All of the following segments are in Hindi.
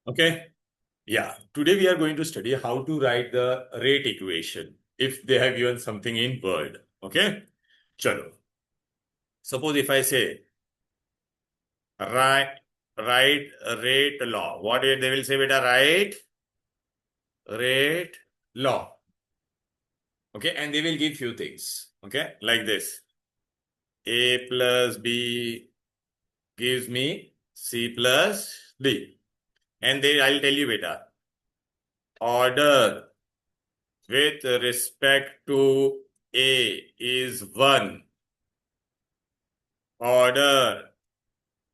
Okay. Yeah. Today we are going to study how to write the rate equation if they have given something in Word. Okay. Chalo. Suppose if I say write rate law. What they will say, beta? Write rate law. Okay. And they will give few things. Okay. Like this. A plus B gives me C plus D. And then I'll tell you, beta. Order with respect to A is 1. Order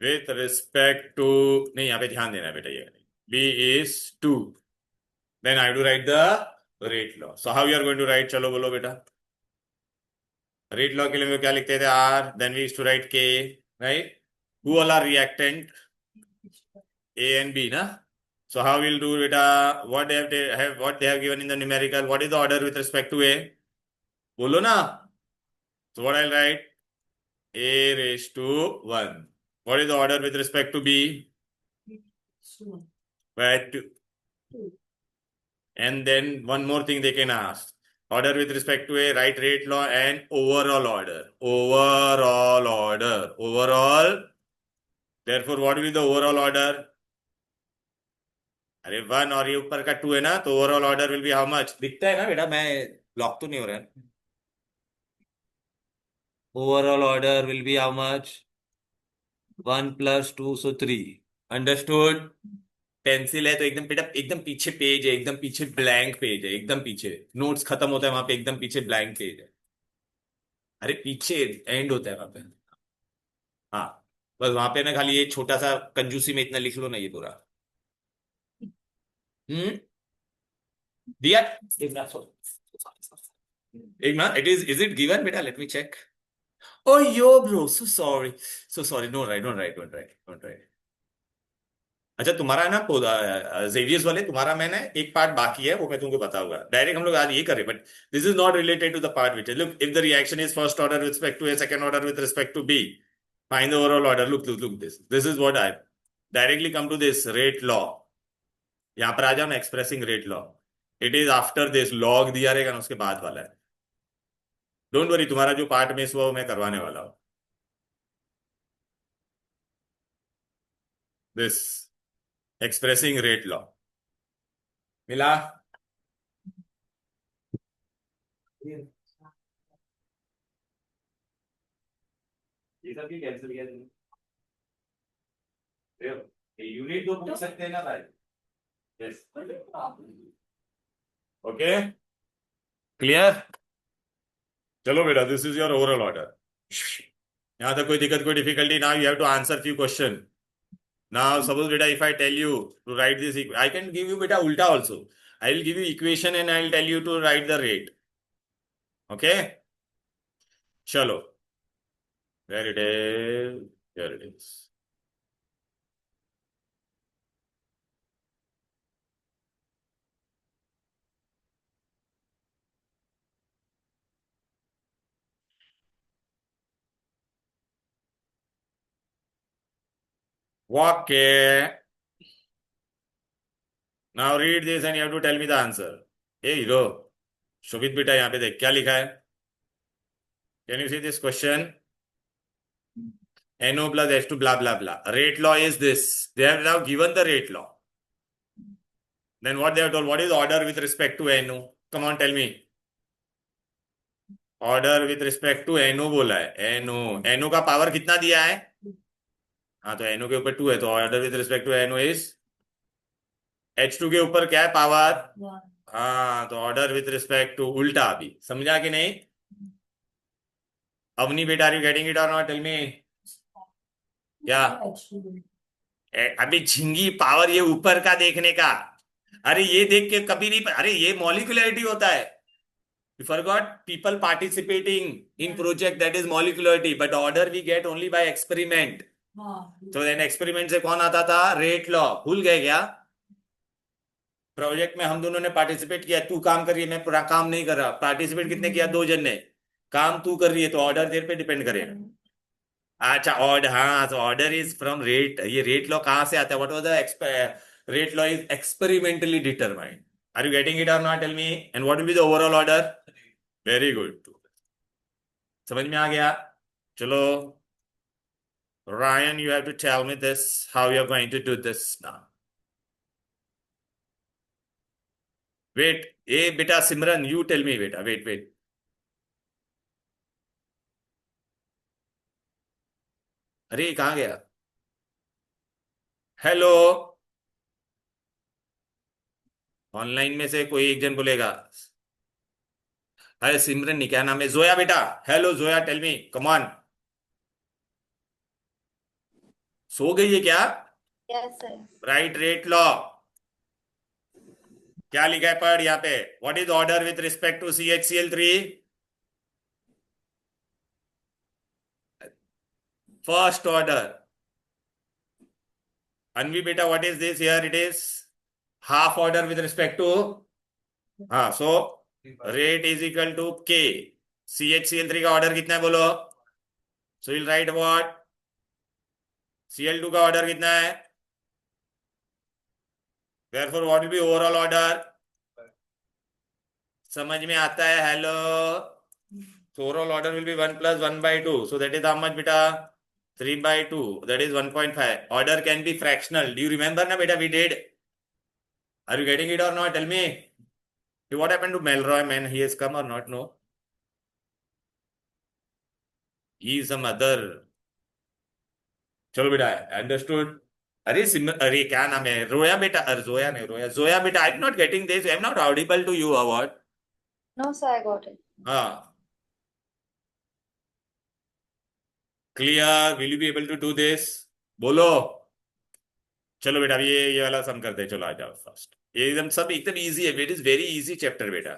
with respect to नहीं यहाँ पे ध्यान देना है बेटा ये B is 2. Then I have to write the rate law. So how you are going to write? चलो बोलो बेटा. Rate law के लिए हम क्या लिखते थे? R. Then we used to write K. Right? Who all are reactant? A and B, na? So how we'll do beta? What they have given in the numerical? What is the order with respect to A? बोलो ना. So what I'll write? A raised to 1. What is the order with respect to B? 2. And then one more thing they can ask. Order with respect to A, write rate law and overall order. Overall order. Overall. Therefore, what will be the overall order? अरे 1 और ये ऊपर का 2 है ना, तो overall order will be how much? दिखता है ना बेटा, मैं लॉक तो नहीं हो रहा है. Overall order will be how much? 1 + 2 so 3. Understood. Pencil है तो एकदम बेटा एकदम पीछे पेज है, एकदम पीछे ब्लैंक पेज है, एकदम पीछे नोट्स खत्म होता है वहां पे, एकदम पीछे ब्लैंक पेज है. अरे पीछे एंड होता है वहां पे. हाँ. बस वहां पे ना खाली ये छोटा सा कंजूसी में इतना लिख लो ना, ये पूरा. हम्म. दिया. एक ना इज इट गिवन बेटा? Let me check. Oh yo bro, so sorry. So sorry. Don't write. अच्छा तुम्हारा है ना जेवियर्स वाले, तुम्हारा मैंने एक पार्ट बाकी है, वो मैं तुमको बताऊंगा. डायरेक्ट हम लोग आज ये करें, but this is not related to the part which look if the reaction is first order with respect to A, second order with respect to B, find the overall order. Look this is what I directly come to this rate law. यहां पर आ जाओ ना, expressing rate law. It is after this. Log दिया रहेगा ना, उसके बाद वाला है. डोंट वरी, तुम्हारा जो पार्ट मिस हुआ वो मैं करवाने वाला हूं. दिस एक्सप्रेसिंग रेट लॉ मिला. ये सब भी कैंसिल किया तुमने. यूनिट तो पूछ सकते हैं ना भाई. यस. ओके. क्लियर. चलो बेटा, this is your overall order. यहां तक कोई दिक्कत, कोई difficulty? Now you have to answer few question. Now suppose बेटा, if I tell you to write this, I can give you बेटा उल्टा also. I will give you equation and I will tell you to write the rate. Okay. चलो. Where it is. Here it is. Okay. Now read this and you have to tell me the answer. Hey hero, Shobhit बेटा यहाँ पे देख क्या लिखा है. Can you see this question? NO plus H2 blah blah blah. Rate law is this. They have now given the rate law. Then what they have told? What is order with respect to NO? Come on, tell me. Order with respect to NO बोला है. NO का पावर कितना दिया है? हाँ, तो NO के ऊपर 2 है, तो order with respect to NO इज H2 के ऊपर क्या है? पावर. हाँ, तो ऑर्डर विद रिस्पेक्ट टू उल्टा. अभी समझा कि नहीं? अवनी बेटा, आर यू गेटिंग इट और नॉट? Tell me. क्या अभी झिंगी पावर ये ऊपर का देखने का? अरे ये देख के कभी नहीं. अरे ये मॉलिक्यूलरिटी होता है. You forgot people participating in project, that is molecularity, but order we get only by experiment. तो then experiment से कौन आता था? Rate law. भूल गए क्या? प्रोजेक्ट में हम दोनों ने पार्टिसिपेट किया. तू काम कर रही है, मैं पूरा काम नहीं कर रहा. पार्टिसिपेट कितने किया? 2 जन ने. काम तू कर रही है, तो ऑर्डर तेरे पे डिपेंड करेगा. अच्छा ऑर्डर. हाँ, तो ऑर्डर इज फ्रॉम रेट. ये रेट लॉ कहां से आता है? What was the Rate law is experimentally determined. Are you getting it or not? Tell me. And what will be the overall order? Very good. समझ में आ गया? चलो. Ryan, you have to tell me this, how you're going to do this now. Wait, hey, beta Simran, you tell me, beta. Wait. अरे कहाँ गया? हेलो. ऑनलाइन में से कोई एक जन बोलेगा. अरे सिमरन नहीं, क्या नाम है? जोया बेटा. Hello Zoya, tell me, come on. सो गई है क्या? Yes sir. Right rate law. क्या लिखा है पढ़ यहाँ पे. What is order with respect to CHCl3? First order. Anvi बेटा, what is this here? It is half order with respect to. हाँ, so rate is equal to K. CHCl3 का ऑर्डर कितना है बोलो. So will write what. Cl2 का ऑर्डर कितना है? Therefore, what will be overall order? समझ में आता है? Hello. So overall order will be 1 plus 1 by 2. So that is how much beta? 3 by 2. That is 1.5. Order can be fractional. Do you remember na beta we did? Are you getting it or not? Tell me. What happened to Melroy, man? He has come or not? No. He is some other. चलो बेटा, अंडरस्टूड. अरे क्या नाम है? रोया बेटा. अरे जोया नहीं, रोया. जोया बेटा, I am not getting this. I am not audible to you. What? No sir, I got it. हाँ. Clear? Will you be able to do this? बोलो. चलो बेटा, अभी ये वाला सम करते हैं. चलो आ जाओ फर्स्ट. ये एकदम सब एकदम इजी है. It is very easy chapter बेटा.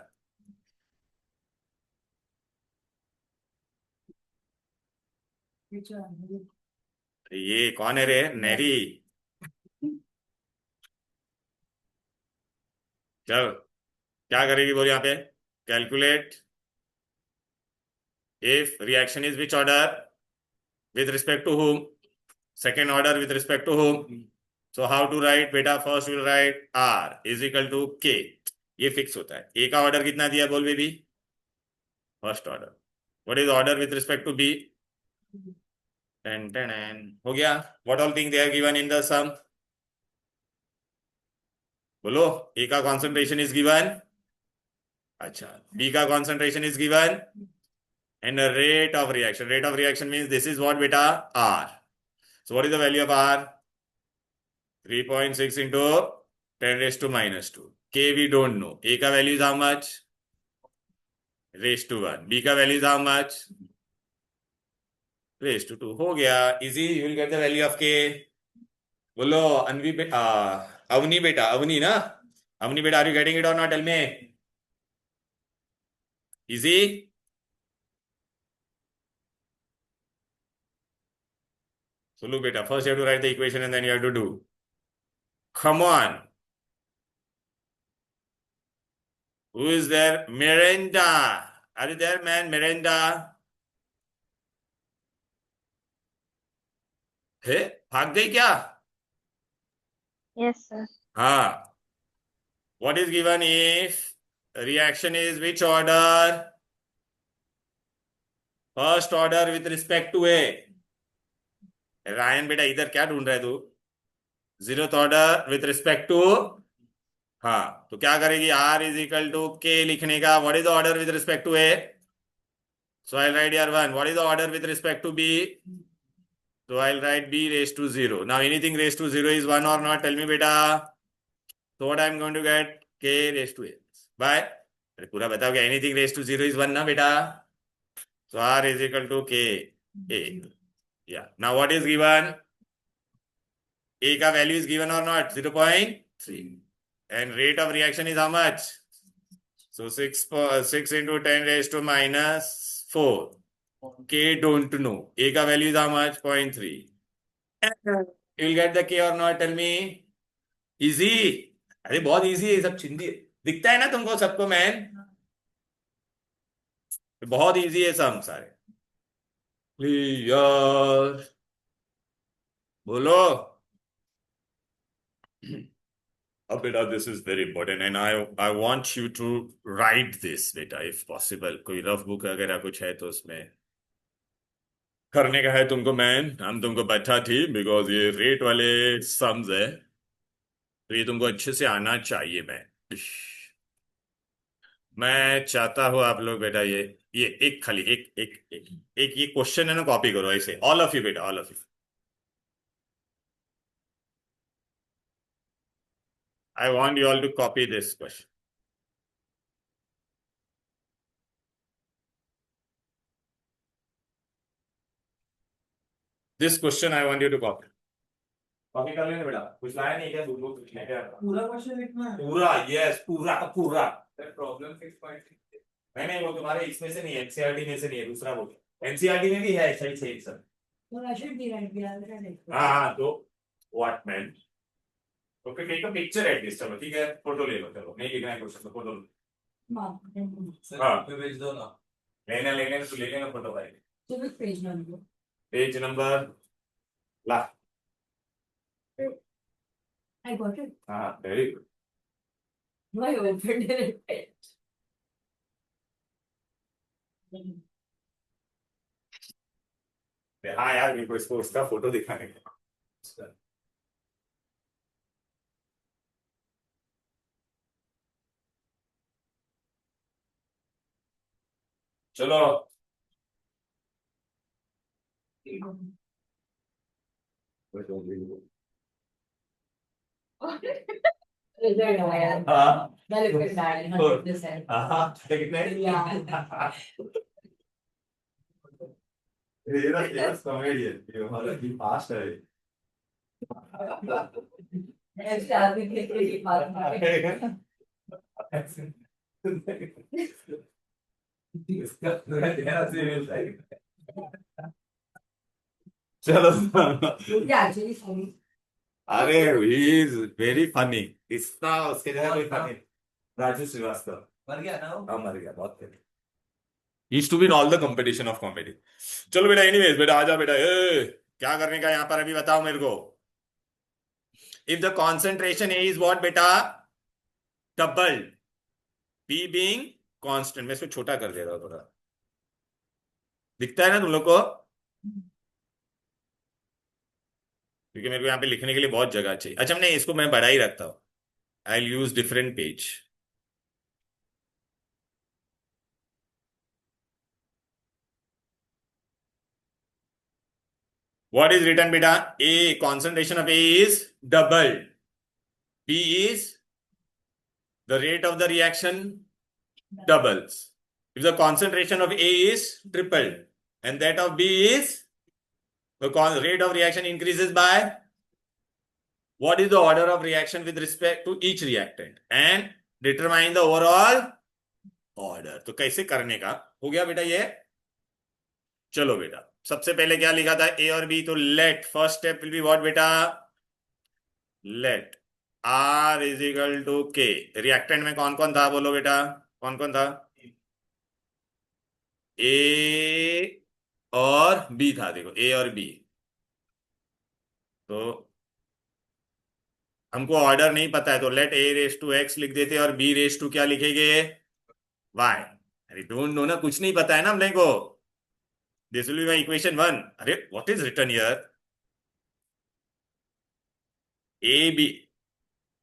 ये कौन है रे? नेरी. चल, क्या करेगी बोल यहाँ पे. Calculate if reaction is which order with respect to whom. Second order with respect to whom. So how to write बेटा. First will write R is equal to K. ये फिक्स होता है. ए का ऑर्डर कितना दिया बोल baby? First order. What is order with respect to B? Ten ten. हो गया. What all thing they are given in the sum? बोलो. ए का कॉन्सेंट्रेशन इज गिवन. अच्छा. बी का concentration is given. And rate of reaction. Rate of reaction means this is what बेटा? R. So what is the value of R? 3.6 into 10 raised to minus 2. K we don't know. A का value is how much? Raised to 1. B का value is how much? Raised to 2. हो गया. Easy. You will get the value of K. बोलो. अनवी बेटा. अवनी बेटा. अवनी ना. अवनी बेटा, are you getting it or not? Tell me. Easy. So look beta. First you have to write the equation and then you have to do. Come on. Who is there? Miranda. Are you there, man? Miranda. हे, भाग गई क्या? Yes sir. हाँ. What is given if reaction is which order? First order with respect to A. Ryan बेटा, इधर क्या ढूंढ रहा है तू? Zeroth order with respect to. हाँ, तो क्या करेगी? R इज इक्वल टू के लिखने का. What is the order with respect to A? So I'll write here 1. What is the order with respect to B? So I'll write B raised to 0. Now anything raised to 0 is 1 or not? Tell me beta. So what I'm going to get? K raised to A. By? अरे पूरा बताओ क्या? Anything raised to 0 is 1 ना बेटा? So R is equal to K A. Yeah. Now what is given? A का value is given or not? 0.3. And rate of reaction is how much? So 6 into 10 raised to minus 4. K don't know. A का value is how much? 0.3. You will get the K or not? Tell me. Easy. अरे बहुत easy है सब. चिंदी दिखता है ना तुमको सबको मैन? बहुत easy है सब सारे. क्लियर? बोलो. अब बेटा this is very important and I want you to write this बेटा इफ पॉसिबल। कोई रफ बुक वगैरह कुछ है तो उसमें करने का है तुमको। मैन हम तुमको बैठा थी बिकॉज ये रेट वाले सम्स है, तो ये तुमको अच्छे से आना चाहिए। मैं चाहता हूँ आप लोग बेटा ये एक खाली एक ये क्वेश्चन है ना, कॉपी करो ऐसे, ऑल ऑफ यू बेटा, all of you. I want you all to copy this question. This question I want you to copy. Copy कर लेना बेटा। कुछ लाया नहीं क्या? दूर कुछ नहीं क्या? पूरा क्वेश्चन लिखना है। पूरा, यस, पूरा का पूरा। प्रॉब्लम 6.6। नहीं नहीं, वो तुम्हारे इसमें से नहीं है, एनसीईआरटी में से नहीं है, दूसरा वो। एनसीईआरटी में भी है, सही सही sir. Well, I should be right behind the हाँ हाँ, तो what man. Okay, take a picture at this, चलो ठीक है, फोटो ले लो। चलो नहीं लिखना है क्वेश्चन तो फोटो लो। Sir, हाँ। पे भेज दो ना। लेना लेने तो ले लेना फोटो भाई। So which page number? Page number ला। I got it. हाँ, very good. Why opened it? हाँ यार, मेरे को इसको उसका फोटो दिखाने का। चलो हाँ That is good, man. 100%. हाँ, कितने? Yeah. ये ना फेमस कॉमेडियन, ये हमारा की फास्ट है। ऐसे आदमी के लिए बात इसका चेहरा सीरियस है। चलो Yeah, actually, sorry. अरे ही इज वेरी फनी। इसका उसके जगह कोई फनी। राजू श्रीवास्तव मर गया ना वो? हाँ, मर गया बहुत पहले। Used to be in all the competition of comedy। चलो बेटा, एनीवेज बेटा, आजा बेटा। क्या करने का यहाँ पर अभी बताओ मेरे को। If the concentration A is what बेटा? डबल। P being constant. मैं इसको छोटा कर दे रहा हूँ थोड़ा, दिखता है ना तुम लोग को? क्योंकि मेरे को यहाँ पे लिखने के लिए बहुत जगह चाहिए। अच्छा, नहीं, इसको मैं बड़ा ही रखता हूँ। I use different page. What is written beta? A concentration of A is doubled. B is the rate of the reaction doubles. If the concentration of A is tripled and that of B is the rate of reaction increases by what is the order of reaction with respect to each reactant and determine the overall order। तो कैसे करने का हो गया बेटा ये। चलो बेटा, सबसे पहले क्या लिखा था? ए और बी। तो let first step will be what बेटा? Let R is equal to K. Reactant में कौन कौन था बोलो बेटा? कौन कौन था? ए और बी था। देखो, ए और बी। तो हमको ऑर्डर नहीं पता है, तो let A raise to x लिख देते और बी रेस टू क्या लिखेंगे? वाई। अरे डोंट नो ना, कुछ नहीं पता है ना हमने को। This will be my equation one. अरे what is written here? A B,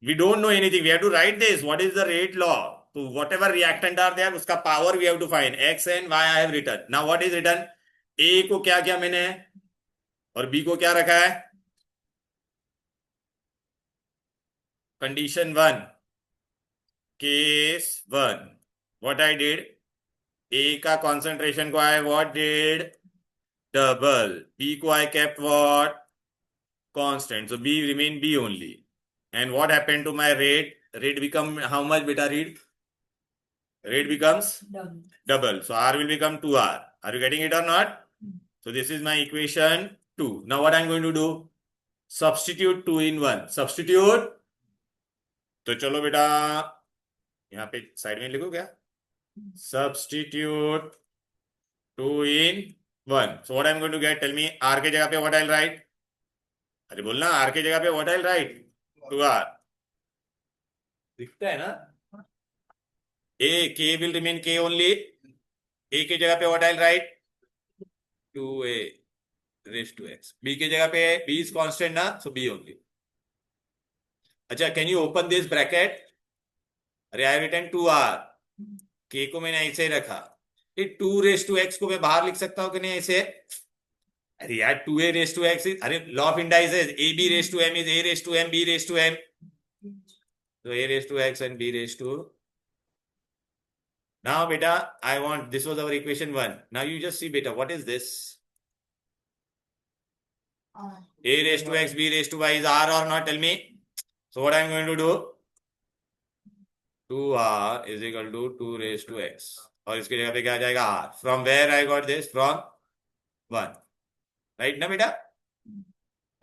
we don't know anything, we have to write this, what is the rate law? So whatever reactant are there, उसका power we have to find, x and y I have written। now what is written? a को क्या किया मैंने और b को क्या रखा है? Condition one, case one, what I did? a का कॉन्सेंट्रेशन को I what did? Double. b को I kept what? Constant. so b remain b only। and what happened to my rate? Rate become how much beta? Rate becomes Done. double, so r will become 2r। are you getting it or not? So this is my equation 2। now what I'm going to do? substitute 2 in 1। substitute। तो चलो बेटा, यहाँ पे साइड में लिखो क्या? substitute 2 in 1। so what I'm going to get? tell me। r के जगह पे what I'll write? अरे बोलना, r के जगह पे what I'll write? 2r। दिखता है ना? ए के will remain K only. A की जगह पे what I write? 2a raise to x. B की जगह पे बी इज कांस्टेंट ना, सो बी ओनली. अच्छा, can you open this bracket? अरे आई रिटन 2r. के को मैंने ऐसे ही रखा. ये 2 रेस टू एक्स को मैं बाहर लिख सकता हूँ कि नहीं ऐसे? अरे यार 2a रेस टू एक्स. अरे law of indices, A B raise to M is A raise to M B raise to M. तो a raise to x and b raise to. Now, beta, I want, this was our equation 1. Now you just see, beta, what is this? A raised to x, b raised to y is r or not? Tell me. So what I'm going to do? 2r is equal to 2 raised to x. और इसकी जगह पे क्या आ जाएगा? r. From where I got this? From 1. Right ना बेटा?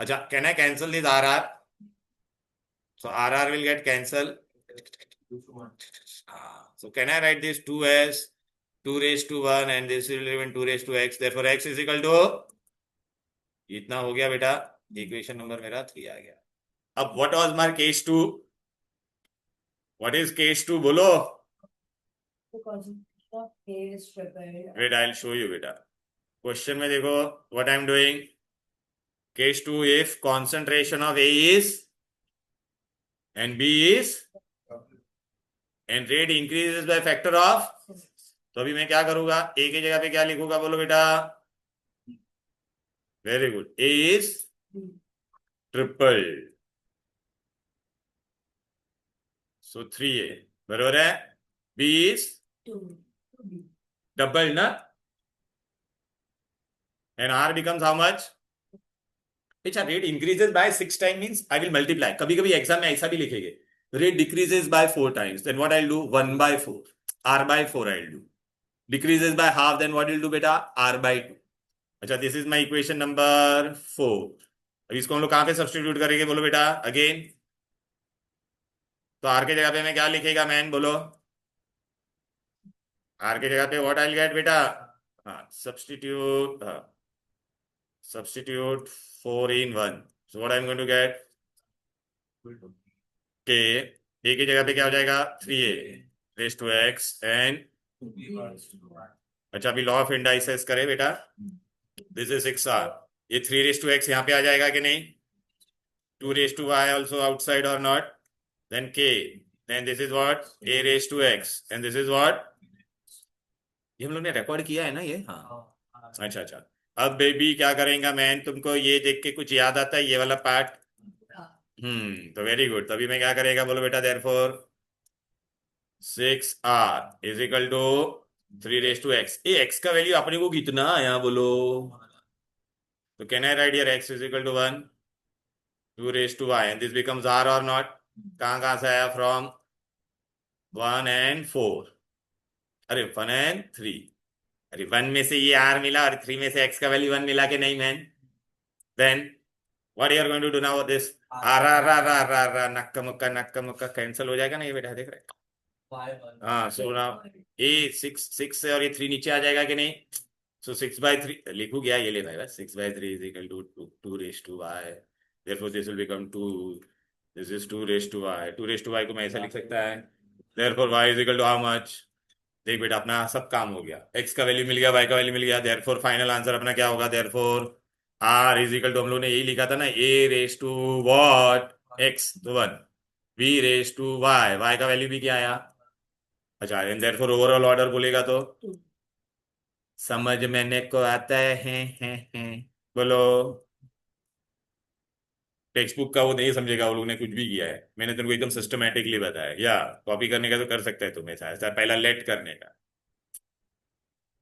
अच्छा, can I cancel this rr? So rr will get cancelled. So can I write this 2 as 2 raised to 1 and this will remain 2 raised to x. Therefore x is equal to, इतना हो गया बेटा. इक्वेशन नंबर मेरा 3 आ गया. अब what was my case 2? What is case 2 बोलो? Because the K is triple. Wait, I will show you बेटा. क्वेश्चन में देखो what I am doing. Case 2, if concentration of A is and B is and rate increases by factor of. तो अभी मैं क्या करूंगा? A की जगह पे क्या लिखूंगा बोलो बेटा? Very good. A is triple. So 3a बरोबर है. B is double ना, and R becomes how much? अच्छा, rate increases by 6 time means I will multiply. कभी कभी एग्जाम में ऐसा भी लिखेंगे, rate decreases by 4 times, then what I will do? 1/4 R by 4 I will do. Decreases by half, then what will do बेटा? R by 2. अच्छा, this is my equation number 4. अब इसको हम लोग कहां पे सब्स्टिट्यूट करेंगे बोलो बेटा? अगेन, तो R के जगह पे मैं क्या लिखेगा मैन बोलो? R के जगह पे व्हाट आई विल गेट बेटा? हाँ, सब्स्टिट्यूट. हाँ, substitute 4 in 1. So what I'm going to get? K. A की जगह पे क्या हो जाएगा? 3a raised to x and. अच्छा, अभी लॉ ऑफ इंडाइसेस करे बेटा. This is 6r. ये 3 raised to x यहाँ पे आ जाएगा कि नहीं? 2 raised to y also outside or not? Then k. Then this is what? A raised to x. And this is what? ये हम लोग ने रिकॉर्ड किया है ना ये? हाँ. अच्छा अच्छा. अब बेबी क्या करेंगे मैन? तुमको ये देख के कुछ याद आता है ये वाला पार्ट? तो वेरी गुड. तभी मैं क्या करेगा बोलो बेटा? Therefore 6r is equal to 3 raise to x. ये x का वैल्यू अपने को कितना आया बोलो? तो can I write here x is equal to 1 2 raise to y and this becomes r or not? कहां से आया? From 1 and 4. अरे 1 and 3. अरे 1 में से ये r मिला और 3 में से x का वैल्यू 1 मिला के नहीं man? Then what you are going to do now? This नक्का मुक्का कैंसिल हो जाएगा ना ये बेटा? देख रहे? हाँ, सो नाउ ए 6 से और ये 3 नीचे आ जाएगा कि नहीं? सो 6/3 लिखू गया ये ले भाई. 6/3 is equal to 2 raise to y. Therefore this will become 2. This is 2 raise to y. 2 raise to y को मैं ऐसा लिख सकता है. Therefore y is equal to how much? देख बेटा, अपना सब काम हो गया. x का वैल्यू मिल गया, y का वैल्यू मिल गया. देयरफॉर फाइनल आंसर अपना क्या होगा? Therefore r is equal to, हम लोग ने यही लिखा था ना, a raise to what? x तो 1. b रेज टू y का वैल्यू भी क्या आया? अच्छा, एंड देयरफॉर ओवरऑल ऑर्डर बोलेगा तो समझ में को आता है बोलो? टेक्स्ट बुक का वो नहीं समझेगा, वो लोग ने कुछ भी किया है. मैंने तुमको एकदम सिस्टमैटिकली बताया. या कॉपी करने का तो कर सकते हैं तुम ऐसा पहला लेट करने का.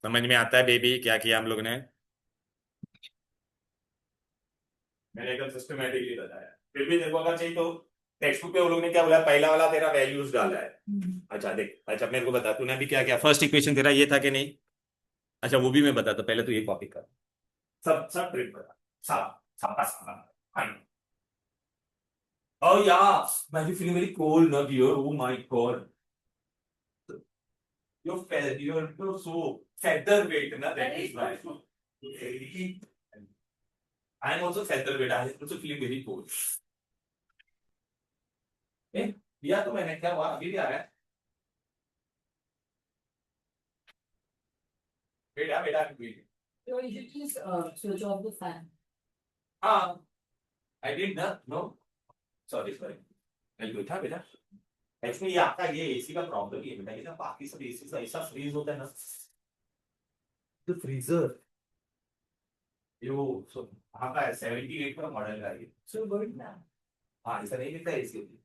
समझ में आता है बेबी क्या किया हम लोग ने? मैंने एकदम सिस्टमैटिकली बताया. फिर भी देखो अगर चाहिए तो टेक्स्ट बुक पे वो लोग ने क्या बोला? पहला वाला तेरा वैल्यूज डाला है. अच्छा देख, अच्छा मेरे को बता, तूने अभी क्या किया? फर्स्ट इक्वेशन तेरा ये था कि नहीं? अच्छा, वो भी मैं बताता. पहले तो ये कॉपी कर, सब सब ट्रिक बता. सब सब. Oh yeah, man, you feeling very cold now, dear. Oh my God. You're so featherweight, na? That is why. I am also featherweight. I am also feeling very cold. Okay? दिया तो मैंने, क्या हुआ, अभी भी आ रहा है? बेटा बेटा बेटा। So you should please switch off the fan. हाँ, I did no, sorry sorry, मैं था बेटा। एक्चुअली ये आपका ये एसी का प्रॉब्लम ही है बेटा, ये ना बाकी सब एसी का ऐसा फ्रीज होता है ना, तो फ्रीजर यो सो आपका 78 का मॉडल का ये। So good now. हाँ, ऐसा नहीं दिखता है इसके लिए।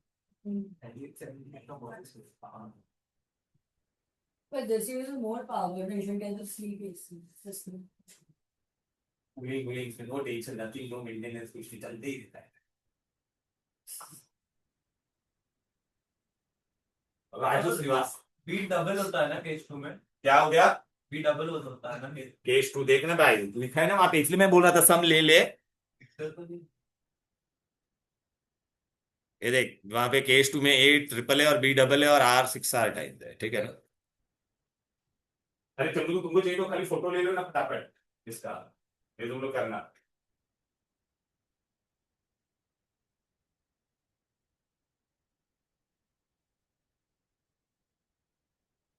Mm. 78 का मॉडल हाँ। But this uses more power. You should get the sleep AC system. Cooling cooling इसमें no tension, nothing, no maintenance, कुछ नहीं, चलते ही रहता है। राजू श्रीवास, बी डबल होता है ना केस टू में, क्या हो गया? बी डबल होता है ना केस 2 देखना भाई, लिखा है ना वहां पे, इसलिए मैं बोल रहा था सम ले ले। तो नहीं। ये देख वहां पे केस 2 में 8 ट्रिपल है और बी डबल है और R6R टाइप है, ठीक है ना? अरे तुमको चाहिए तो खाली फोटो ले लो ना फटाफट इसका, ये तुम लोग करना।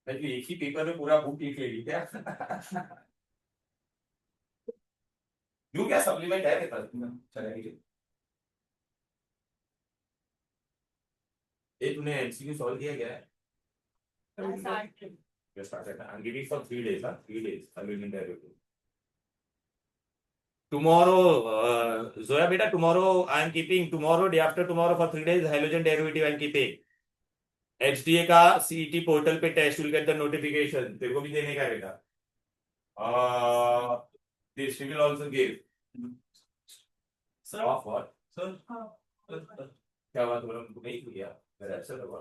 भाई एक ही पेपर में पूरा बुक लिख ले ली क्या? यूं क्या सप्लीमेंट है मेरे पास, चलेगा। ये तूने एमसीक्यू सॉल्व किया क्या है? I started. Just started. I'm giving for 3 days, huh? 3 days. I will be there with you. Tomorrow, Zoya beta, tomorrow I am keeping, tomorrow, day after tomorrow for 3 days, halogen derivative I am keeping. HDA का CET पोर्टल पे test will get the notification, तेरे को भी देने का है बेटा। This we will also give. Sir Of what? Sir क्या बात, तुम लोग नहीं किया? मेरा ऐसा लगा।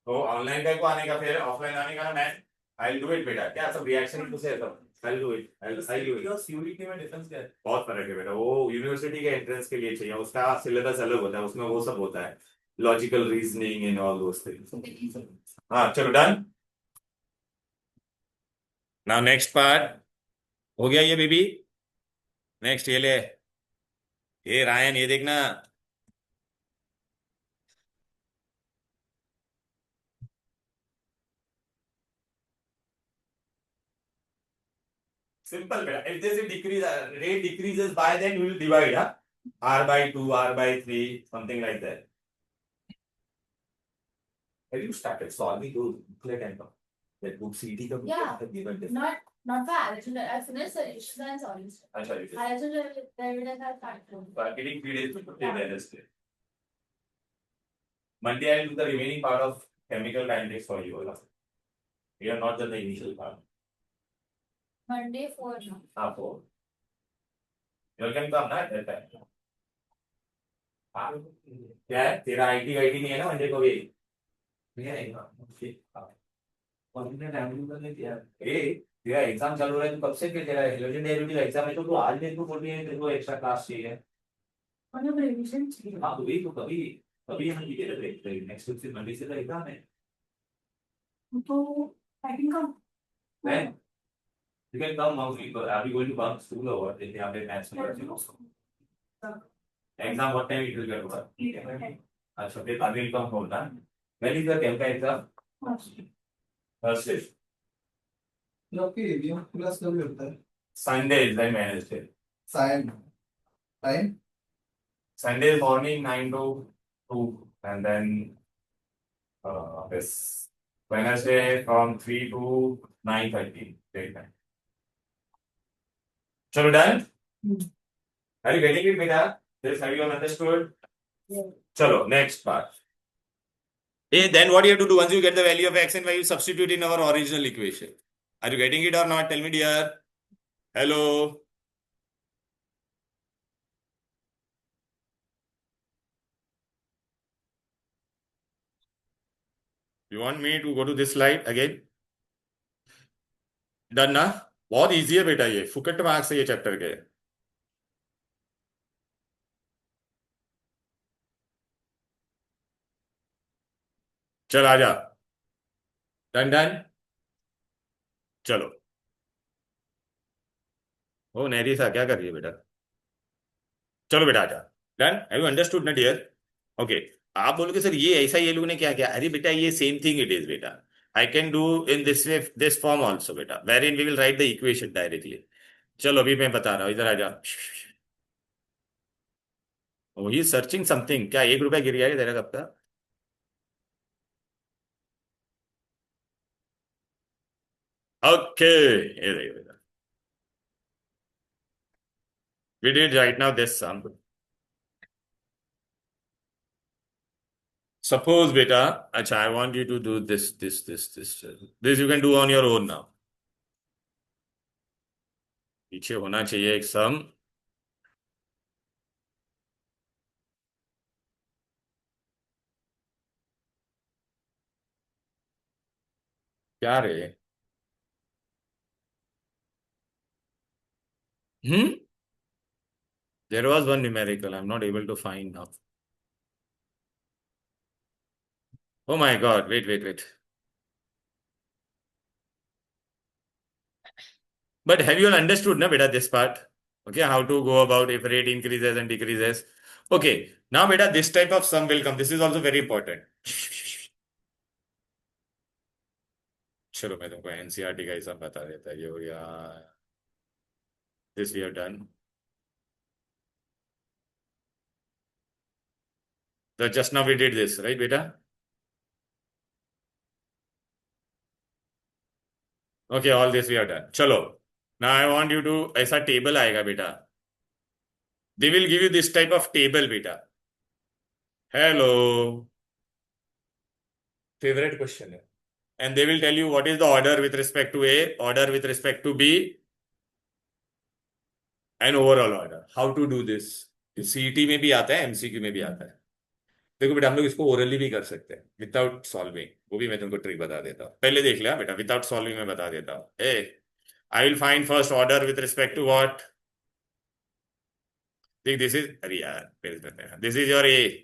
तो ऑनलाइन का को आने का, फिर ऑफलाइन आने का, मैं आई विल डू इट बेटा। क्या सब रिएक्शन तो से सब आई will do it, I will do it. CUET में डिफरेंस क्या है? बहुत फर्क है बेटा, वो यूनिवर्सिटी के एंट्रेंस के लिए चाहिए, उसका सिलेबस अलग होता है, उसमें वो सब होता है, logical reasoning and all those things. हाँ चलो डन। नाउ नेक्स्ट पार्ट हो गया ये बेबी। नेक्स्ट ये ले, ये रायन ये देखना। सिंपल बेटा, if there's a decrease, rate decreases by, then we will divide, huh? R by 2, R by 3, something like that. Have you started solving those booklet and that book CT का book? Yeah. Have you got this? Not for Alexander. I finished solutions and solutions. अच्छा ये Alexander, there I started. so I'm getting 3 days to put in Wednesday. Monday I will do the remaining part of chemical kinetics for you, Allah. We are not just the initial part. Monday 4 now. हाँ 4. You can come ना at that time. हाँ क्या है तेरा IT वाईटी नहीं है ना मंडे को भी? नहीं आएगा और हमने रैंडम कर दिया। ए तेरा एग्जाम चल रहा है तो कब से, फिर तेरा हेलोजन डेरिवेटिव एग्जाम है तो तू आज मेरे को बोल रही है तेरे को एक्स्ट्रा क्लास चाहिए। On your revision. हाँ तो वही तो कभी कभी हम ये रहते हैं नेक्स्ट वीक से मंडे से तो एग्जाम है। So I can come. Then you can come now, are we going to come school or what? If you have a maths exam, what time it will get over? अच्छा फिर अगले कम होना। When is the chem का exam? Thursday. आपकी एवीएम क्लास कभी होता है? Sunday is then Wednesday. Science time Sunday morning 9 to 2 and then this Wednesday from 3 to 9:30. Take time. चलो done? Are you getting it बेटा? This have you understood? Yeah. चलो next part. Hey, then what you have to do once you get the value of x and y, you substitute in our original equation. Are you getting it or not? Tell me, dear. Hello. You want me to go to this slide again? Done ना? बहुत इजी है बेटा, ये फुकट मार्क्स है ये चैप्टर के। चल आजा। Done done. चलो। ओ नेरी सा क्या कर रही है बेटा? चलो बेटा आजा। डन? हैव यू अंडरस्टूड ना डियर? ओके आप बोलोगे सर ये ऐसा ये लोगों ने क्या किया, अरे बेटा ये सेम थिंग इट इज बेटा, I can do in this form also बेटा, where in we will write the equation directly. चलो अभी मैं बता रहा हूँ, इधर आ जा। ओ ही सर्चिंग समथिंग, क्या 1 रुपया गिर गया है तेरा कब का? ओके, ये देखो बेटा, we did right now this sum. Suppose बेटा, अच्छा I want you to do this you can do on your own now। पीछे होना चाहिए एक सम। क्या रे? हम्म, there was one numerical I'm not able to find now। Oh my God, wait। But have you all understood na beta this part? Okay, how to go about if rate increases and decreases? Okay, now beta this type of sum will come, this is also very important। चलो मैं तुमको एनसीईआरटी का ही सम बता देता, ये हो गया, this we have done. So just now we did this, right beta? Okay, all this we have done। चलो, now I want you to, ऐसा टेबल आएगा बेटा, they will give you this type of table बेटा। हेलो, फेवरेट क्वेश्चन है। And they will tell you what is the order with respect to A, order with respect to B, and overall order। How to do this? CET में भी आता है, एमसीक्यू में भी आता है। देखो बेटा, हम लोग इसको ओरली भी कर सकते हैं विदाउट सॉल्विंग, वो भी मैं तुमको ट्रिक बता देता हूँ। पहले देख लिया बेटा, विदाउट सॉल्विंग मैं बता देता हूँ। A, I will find first order with respect to what, देख दिस इज, अरे यार this is your A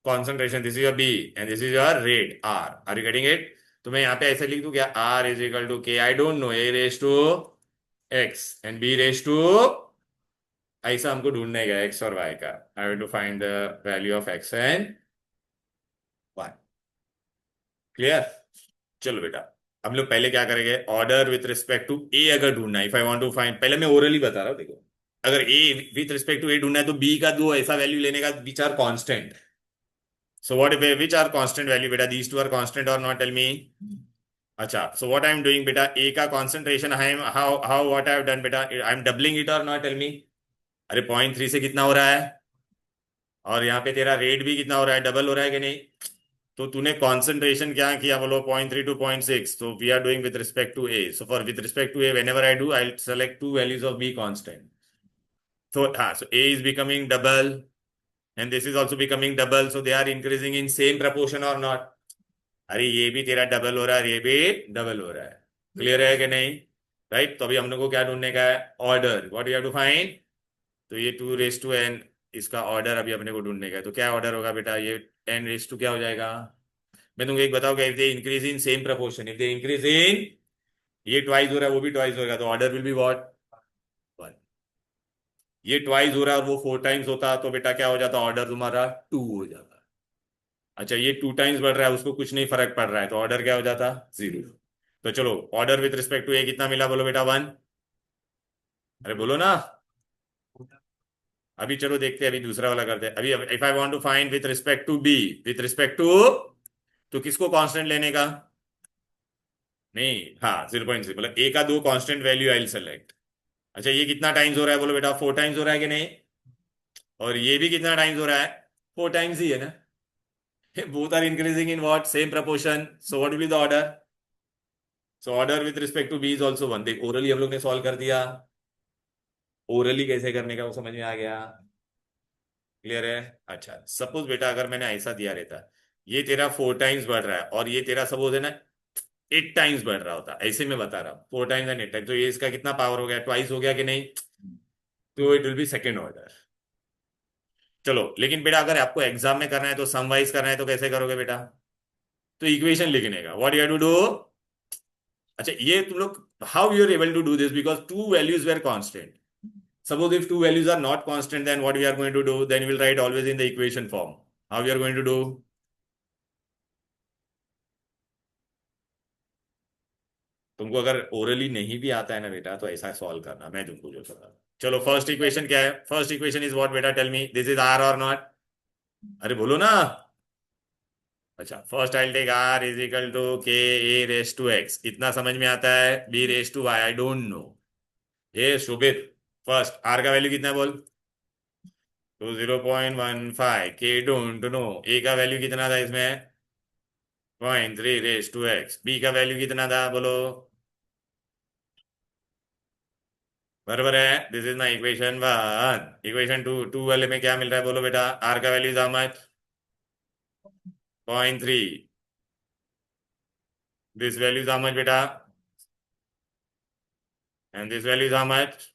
concentration, this is your B and this is your rate R. Are you getting it? तो मैं यहाँ पे ऐसे लिख दूं क्या, are is equal to k, I don't know, A raise to x and B raise to, ऐसा हमको ढूंढने का एक्स और वाई का। I will to find the value of x and y. Clear? चलो बेटा, हम लोग पहले क्या करेंगे, order with respect to A अगर ढूंढना है, if I want to find, पहले मैं ओरली बता रहा हूँ। देखो, अगर A with respect to A ढूंढना है तो बी का दो ऐसा वैल्यू लेने का which are constant. So what which are constant value बेटा, these two are constant or not, tell me. अच्छा, so what I am doing बेटा, ए का concentration I am, how how what I have done बेटा, आई एम डबलिंग इट और नॉट, टेल मी। अरे 0.3 से कितना हो रहा है, और यहाँ पे तेरा रेट भी कितना हो रहा है, डबल हो रहा है कि नहीं? तो तूने कॉन्सेंट्रेशन क्या किया बोलो, 0.3 to 0.6। तो we are doing with respect to A, so for with respect to A whenever I do, I select two values of B constant. So हाँ, so A is becoming double and this is also becoming double, so they are increasing in same proportion or not? अरे ये भी तेरा डबल हो रहा है, ये भी डबल हो रहा है। क्लियर है कि नहीं? राइट, तो अभी हम लोग को क्या ढूंढने का है, order, what you have to find. तो ये 2 raised to n, इसका ऑर्डर अभी अपने को ढूंढने का है। तो क्या ऑर्डर होगा बेटा, ये 10 raised to क्या हो जाएगा। मैं तुमको एक बताऊंगा, if they increase in same proportion, if they increase in, ये ट्वाइस हो रहा है वो भी ट्वाइस होगा, तो ऑर्डर विल बी व्हाट, 1। ये ट्वाइस हो रहा है और वो 4 times होता तो बेटा क्या हो जाता, ऑर्डर तुम्हारा 2 हो जाता। अच्छा, ये 2 times बढ़ रहा है, उसको कुछ नहीं फर्क पड़ रहा है, तो ऑर्डर क्या हो जाता, 0। तो चलो, ऑर्डर विथ रिस्पेक्ट टू ए कितना मिला बोलो बेटा, 1। अरे बोलो ना। अभी चलो देखते हैं, अभी दूसरा वाला करते हैं। अभी if I want to find with respect to B, with respect to, तो किसको कांस्टेंट लेने का, नहीं, हाँ 0.3, मतलब ए का दो कांस्टेंट वैल्यू आई सेलेक्ट। अच्छा, ये कितना टाइम्स हो रहा है बोलो बेटा, 4 times हो रहा है कि नहीं, और ये भी कितना टाइम्स हो रहा है, 4 times ही है ना। Both are increasing in what, same proportion, so what will be the order. So order with respect to B is also 1। देख, ओरली हम लोग ने सॉल्व कर दिया, ओरली कैसे करने का वो समझ में आ गया। क्लियर है? अच्छा, सपोज बेटा अगर मैंने ऐसा दिया रहता, ये तेरा 4 times बढ़ रहा है और ये तेरा सपोज है ना 8 times बढ़ रहा होता, ऐसे मैं बता रहा हूँ, 4 times एंड 8 times, तो ये इसका कितना पावर हो गया, ट्वाइस हो गया कि नहीं, तो it will B second order. चलो, लेकिन बेटा अगर आपको एग्जाम में करना है तो सम वाइज करना है, तो कैसे करोगे बेटा, तो इक्वेशन लिखने का, what you have to do. अच्छा, ये तुम लोग, how you are able to do this, because 2 values were constant। Suppose if 2 values are not constant, then what we are going to do, then we will write always in the equation form, how you are going to do? तुमको अगर ओरली नहीं भी आता है ना बेटा तो ऐसा सॉल्व करना, मैं तुमको जो बता। चलो फर्स्ट इक्वेशन क्या है? फर्स्ट इक्वेशन इज व्हाट बेटा? Tell me, this is R or not? अरे बोलो ना। अच्छा, first I take R is equal to k A raise to x, इतना समझ में आता है? B raise to y I don't know. ये शुभित, फर्स्ट आर का वैल्यू कितना है बोल? तो 0.15, के डोंट नो। ए का वैल्यू कितना था इसमें? 0.3 रेस टू एक्स। बी का वैल्यू कितना था बोलो? बराबर है, this is my equation one. Equation two, two वाले में क्या मिल रहा है बोलो बेटा? आर का value how much? 0.3। This value how much बेटा? And this value how much?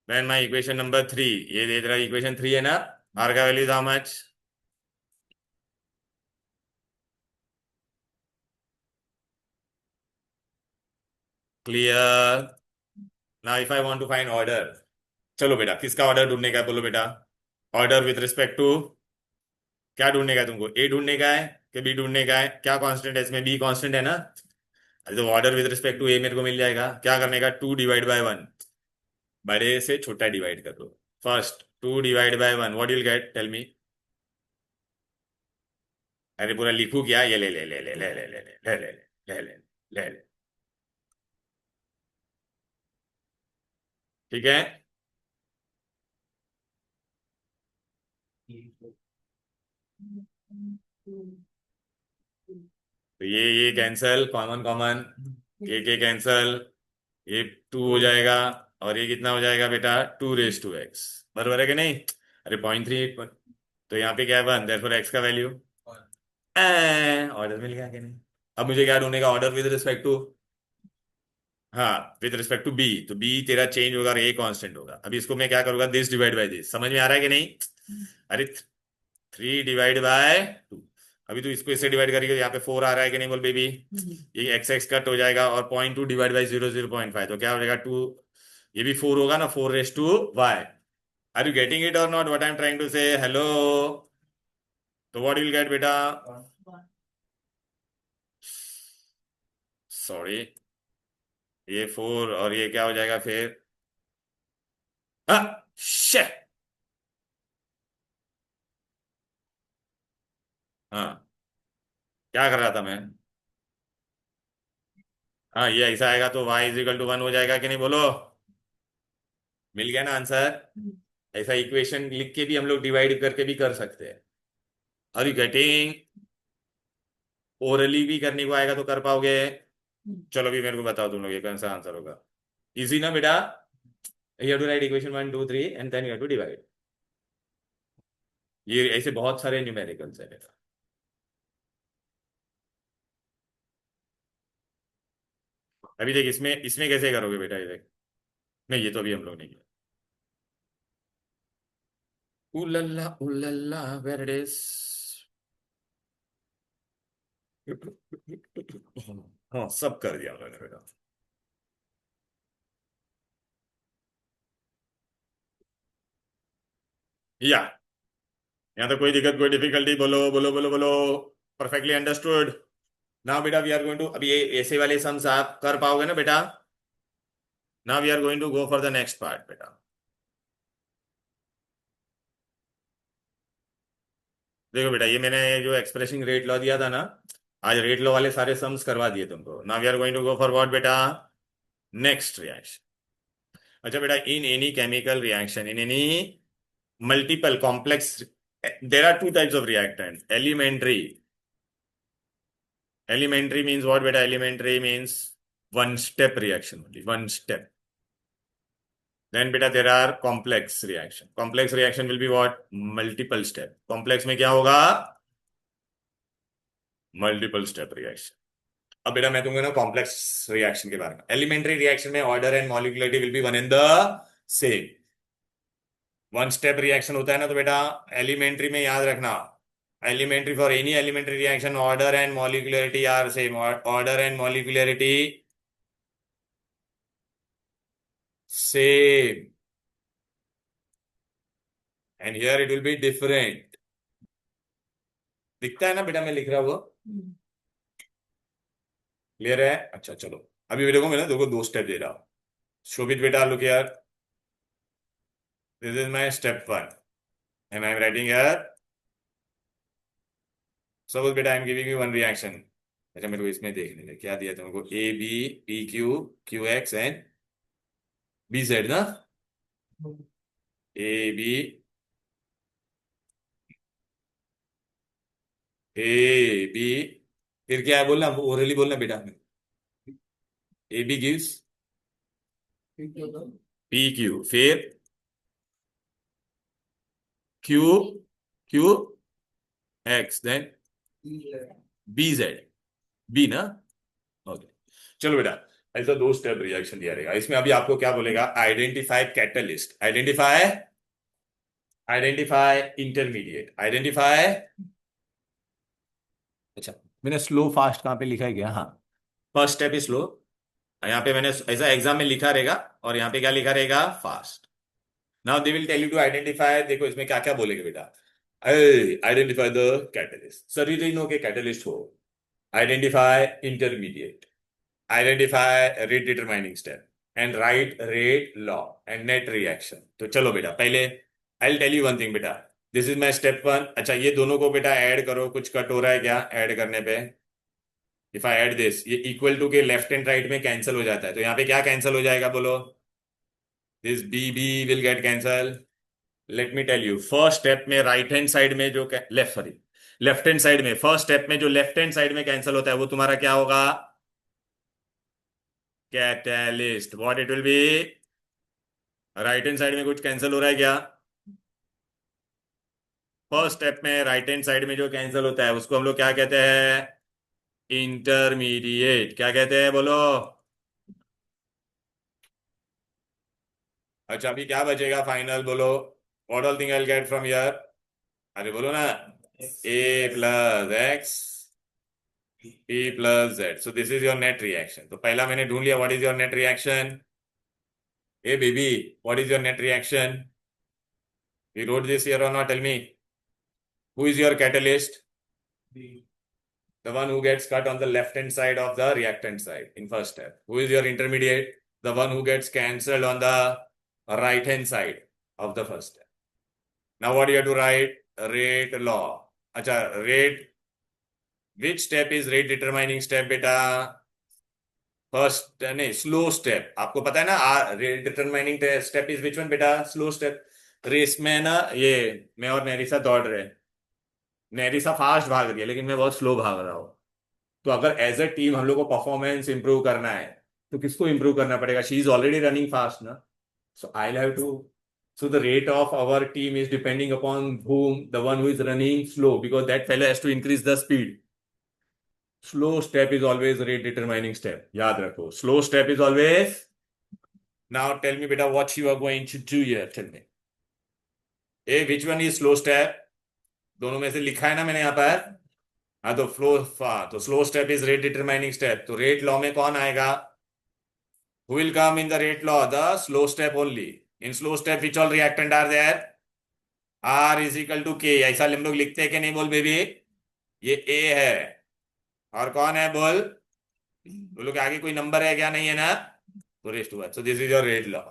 Then my equation number three, ये दे रहा इक्वेशन थ्री है ना? आर का value how much? Clear? Now if I want to find order, चलो बेटा किसका ऑर्डर ढूंढने का है बोलो बेटा? ऑर्डर विथ रिस्पेक्ट टू क्या ढूंढने का है तुमको? ए ढूंढने का है कि बी ढूंढने का है? क्या कांस्टेंट है इसमें? बी कांस्टेंट है ना? अरे तो ऑर्डर विद रिस्पेक्ट टू ए मेरे को मिल जाएगा। क्या करने का? 2 डिवाइड बाय 1। बड़े से छोटा डिवाइड कर दो। First 2 divide by 1, what will get? Tell me. अरे पूरा लिखू क्या? ये ले ले ले ले ले ले ले ले ले ले ले ले ले ले। ठीक है, तो ये कैंसल, कॉमन कॉमन, के कैंसल, ये 2 हो जाएगा। और ये कितना हो जाएगा बेटा? 2 रेस टू एक्स। बराबर है कि नहीं? अरे 0.3, तो यहाँ पे क्या है? 1, देयरफॉर एक्स का वैल्यू ऑर्डर मिल गया कि नहीं? अब मुझे क्या ढूंढने का? ऑर्डर विद रिस्पेक्ट टू, हाँ विद रिस्पेक्ट टू बी। तो बी तेरा चेंज होगा और ए कांस्टेंट होगा। अभी इसको मैं क्या करूंगा? This divide by this. समझ में आ रहा है कि नहीं? अरे 3 डिवाइड बाय 2। अभी तो इसको इससे डिवाइड करेंगे, यहाँ पे 4 आ रहा है कि नहीं बोल बेबी? ये एक्स एक्स कट हो जाएगा और 0.2 डिवाइड बाय 0, 0.5, तो क्या हो जाएगा? 2। ये भी 4 होगा ना? 4 raise to Y. Are you getting it और not what I am trying to say? Hello? तो व्हाट विल गेट बेटा? सॉरी, ये 4 और ये क्या हो जाएगा फिर? हाँ shit! हाँ, क्या कर रहा था मैं? हाँ, ये ऐसा आएगा तो y = 1 हो जाएगा कि नहीं बोलो? मिल गया ना आंसर? ऐसा इक्वेशन लिख के भी हम लोग डिवाइड करके भी कर सकते हैं। Are you getting? ओरली भी करने को आएगा तो कर पाओगे? चलो अभी मेरे को बताओ तुम लोग ये कौन सा आंसर होगा? इजी ना बेटा? You have to write equation 1 2 3 and then you have to divide. ये ऐसे बहुत सारे न्यूमेरिकल्स है बेटा। अभी देख, इसमें इसमें कैसे करोगे बेटा? ये देख, नहीं ये तो अभी हम लोग नहीं किया। उलल्ला वेयर इट इज। हाँ सब कर दिया मैंने बेटा। या यहाँ तो कोई दिक्कत, कोई डिफिकल्टी? बोलो बोलो बोलो बोलो। Perfectly understood. नाउ बेटा वी आर गोइंग टू, अभी ये ऐसे वाले सम्स आप कर पाओगे ना बेटा? Now we are going to go for the next part बेटा। देखो बेटा, ये मैंने जो एक्सप्रेसिंग रेट लॉ दिया था ना, आज रेट लॉ वाले सारे सम्स करवा दिए तुमको। Now we are going to go for what बेटा? Next reaction. अच्छा बेटा, in any chemical reaction, in any multiple complex, there are two types of reactant. Elementary, elementary means what beta? Elementary means one step reaction only, one step. Then beta there are complex reaction. Complex reaction will be what? Multiple step. Complex में क्या होगा? Multiple step reaction. अब बेटा मैं तुमको ना कॉम्प्लेक्स रिएक्शन के बारे में, एलिमेंट्री रिएक्शन में order and molecularity will be one in the same. One step reaction होता है ना, तो बेटा एलिमेंट्री में याद रखना, elementary for any elementary reaction order and molecularity are same. Order and molecularity same. And here it will be different. दिखता है ना बेटा मैं लिख रहा हूँ? क्लियर है? अच्छा चलो, अभी देखो मैं ना देखो दो स्टेप दे रहा हूँ। शोभित बेटा लुक यार, this is my step one and I am writing here. Suppose बेटा I am giving you one reaction. अच्छा मेरे को इसमें देखने दे क्या दिया तुमको, A B P Q Q X and B Z ना। ए बी, ए बी, फिर क्या है बोलना, ओरली बोलना बेटा। ए बी गिव्स ठीक है तो पी क्यू, फिर Q Q X, then B Z, B ना। ओके चलो बेटा, ऐसा दो स्टेप रिएक्शन दिया रहेगा। इसमें अभी आपको क्या बोलेगा, identify catalyst, identify, identify intermediate, identify. अच्छा मैंने स्लो फास्ट कहाँ पे लिखा है क्या? हाँ, फर्स्ट स्टेप इज स्लो, यहाँ पे मैंने ऐसा एग्जाम में लिखा रहेगा, और यहाँ पे क्या लिखा रहेगा, fast. Now they will tell you to identify, देखो इसमें क्या क्या बोलेंगे बेटा। Identify the catalyst, sir you know के कैटलिस्ट हो। Identify intermediate, identify rate determining step, and write rate law and net reaction. तो चलो बेटा पहले I will tell you one thing बेटा, this is my step one. अच्छा ये दोनों को बेटा ऐड करो, कुछ कट हो रहा है क्या ऐड करने पे? इफ आई ऐड दिस, ये इक्वल टू के लेफ्ट एंड राइट में कैंसिल हो जाता है, तो यहाँ पे क्या कैंसिल हो जाएगा बोलो? This B B will get cancel. Let me tell you, first step में राइट हैंड साइड में जो left sorry left hand side में, फर्स्ट स्टेप में जो लेफ्ट हैंड साइड में कैंसिल होता है वो तुम्हारा क्या होगा, catalyst. What it will be, right hand side में कुछ कैंसिल हो रहा है क्या? फर्स्ट स्टेप में राइट हैंड साइड में जो कैंसिल होता है उसको हम लोग क्या कहते हैं, इंटरमीडिएट। क्या कहते हैं बोलो? अच्छा अभी क्या बचेगा फाइनल बोलो, what all thing I will get from here? अरे बोलो ना, A plus X P plus Z, so this is your net reaction. तो पहला मैंने ढूंढ लिया, what is your net reaction? A baby, what is your net reaction? We wrote this here और not, tell me. Who is your catalyst? The one who gets cut on the left hand side of the reactant side in first step. Who is your intermediate? The one who gets cancelled on the right hand side of the first step. Now what you have to write? Rate law. Acha, rate, which step is rate determining step beta? फर्स्ट नहीं, स्लो स्टेप। आपको पता है ना, rate determining step is which one बेटा? Slow step. रेस में ना ये मैं और नेरिसा दौड़ रहे हैं, नेरिसा फास्ट भाग रही है लेकिन मैं बहुत स्लो भाग रहा हूँ। तो अगर एज अ टीम हम लोग को परफॉर्मेंस इंप्रूव करना है तो किसको इंप्रूव करना पड़ेगा? She is already running fast ना, so I have to, so the rate of our team is depending upon whom, the one who is running slow, because that fellow has to increase the speed. Slow step is always rate determining step, याद रखो, slow step is always। Now tell me beta what you are going to do here, tell me, hey which one is slow step? दोनों में से लिखा है ना मैंने यहाँ पर। हाँ तो तो slow step is rate determining step, तो रेट लॉ में कौन आएगा? Who will come in the rate law? The slow step only. In slow step, which all reactant are there? R is equal to K. ऐसा हम लोग लिखते हैं कि नहीं बोल बेबी? ये A है और कौन है बोल? बोलो कि आगे कोई नंबर है क्या? नहीं है ना, तो रेस्ट हुआ। सो this is your rate law,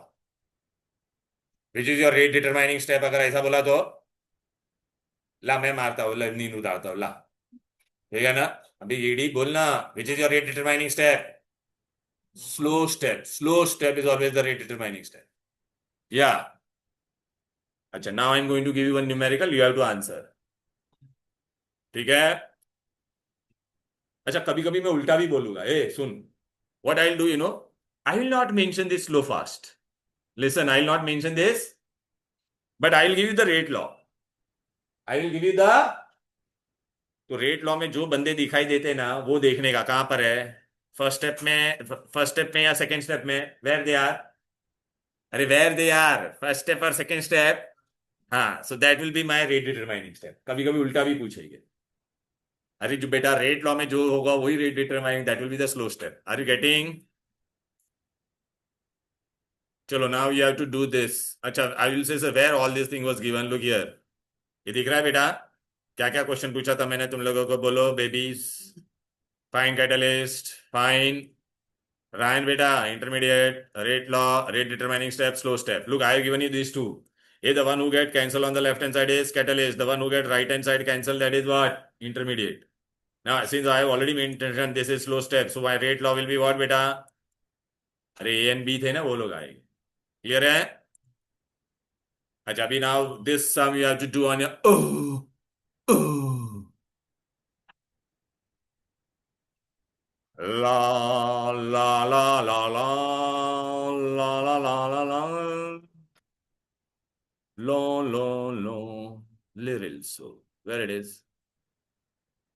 which is your rate determining step. अगर ऐसा बोला तो ला मैं मारता हूँ, नींद उतारता हूँ ला, ठीक है ना? अभी ईडी बोलना, which is your rate determining step? Slow step. Slow step is always the rate determining step. Yeah. अच्छा, now I'm going to give you one numerical. You have to answer. ठीक है? अच्छा कभी कभी मैं उल्टा भी बोलूंगा। ए सुन, what I'll do, I will not mention this slow fast. Listen, I will not mention this, but I will give you the rate law. I will give you the, तो रेट लॉ में जो बंदे दिखाई देते हैं ना वो देखने का कहां पर है, फर्स्ट स्टेप में या सेकंड स्टेप में, वेयर दे आर। अरे where they are, first step और सेकंड स्टेप। हाँ, so that will be my rate determining step. कभी कभी उल्टा भी पूछेंगे। अरे जो बेटा रेट लॉ में जो होगा वही rate determining, that will be the slow step. Are you getting? चलो now you have to do this. अच्छा, I will say where all this thing was given. Look here. ये दिख रहा है बेटा? क्या क्या क्वेश्चन पूछा था मैंने तुम लोगों को? बोलो babies. Fine catalyst. Fine. Ryan beta, intermediate, rate law, rate determining step, slow step. Look, I have given you these two. A, the one who get cancel on the left hand side is catalyst. The one who get right hand side cancel, that is what? Intermediate. Now, since I have already mentioned this is slow step, so my rate law will be what beta? अरे A and B थे ना, वो लोग आएंगे. Clear है? अच्छा, अभी now this sum you have to do on your oh. La la la la la la la la la la. Long, long, long, little so. Where it is?